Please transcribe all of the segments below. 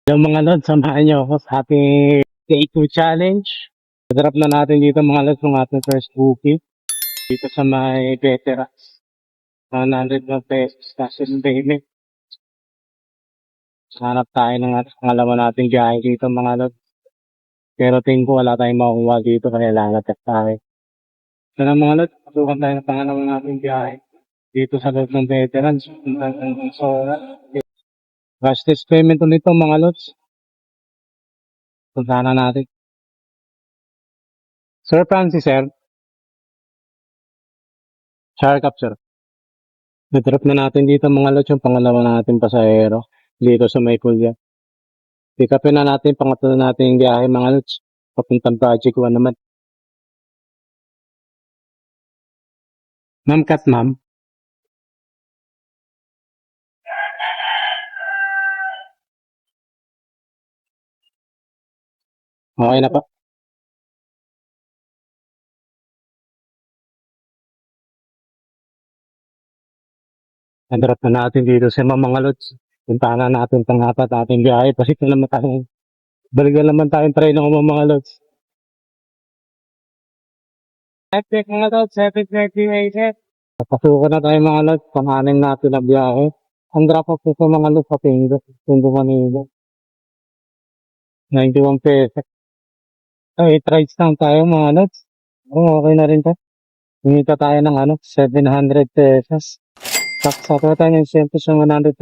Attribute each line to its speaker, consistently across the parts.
Speaker 1: Yung mga lods, samahan niyo ako sa ating day 2 challenge. Drop na natin dito mga lods yung ating first booking. Dito sa may veterans. 100 na pesos kasi yung payment. Hanap tayo ng pangalawa nating biyahe dito mga lods. Pero tingin ko wala tayong makukuha dito kaya langatak tayo. So na mga lods, pasukan tayo ng pangalawa nating biyahe. Dito sa loob ng veterans. So, cashless payment ulit ito mga lods. Punta na natin. Sir Francis, sir. Shower capture. Na-drop na natin dito mga lods yung pangalawa natin pasahero. Dito sa may Pulya. Pick upin na natin pangatlo natin yung biyahe mga lods. Papuntang Project 1 naman. Ma'am Kat, ma'am. Okay na pa. Na-drop na natin dito sa mga lods. Puntahan na natin pangapat ating biyahe. Kasi ito naman tayo. Balikan naman tayong try ng mga lods. Epic mga lods. Epic 1988. Pasukan na tayo mga lods. Pang-anim natin na biyahe. Ang drop off ito mga lods sa Pingo. Pingo Manila. 91 pesos. Ay, rides lang tayo mga lods. Okay na rin to. Hinita tayo ng 700 pesos. Sakto tayo ng incentive sa 150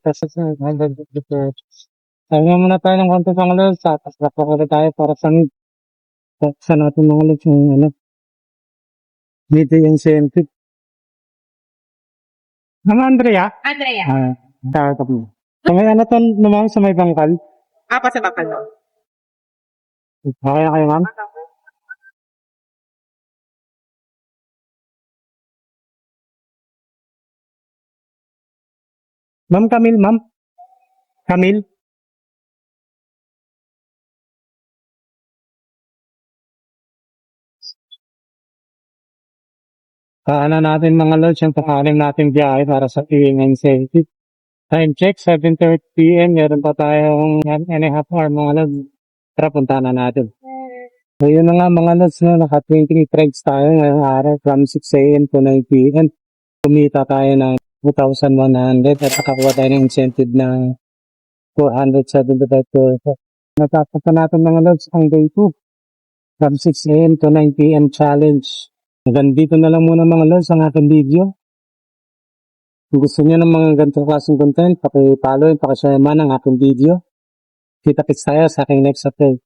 Speaker 1: pesos. 150 pesos. Sabi muna tayo ng konti pang lods. Tapos lakwa ko tayo para sa natin mga lods yung meeting incentive. Ma'am Andrea?
Speaker 2: Andrea.
Speaker 1: Tatap mo. Sa may to naman sa may bangkal.
Speaker 2: Apa sa bakal no?
Speaker 1: Okay na kayo ma'am? Ma'am Camille, ma'am? Camille? Ano natin mga lods yung pang-anim natin biyahe para sa meeting incentive. Time check, 7:30 PM. Meron pa tayong 1.5 hour mga lods. Tara, punta na natin. So yun na nga mga lods, no? Naka-20 rides tayo ngayong araw from 6 AM to 9 PM. Kumita tayo ng 2,100 at nakakuha tayo ng incentive ng 475 pesos. Natapos na natin mga lods ang day 2 from 6 AM to 9 PM challenge. Hanggang dito na lang muna mga lods ang ating video. Kung gusto niyo ng mga ganitong klaseng content, paki-follow and paki-share man ang aking video. Kita-kits tayo sa aking next update.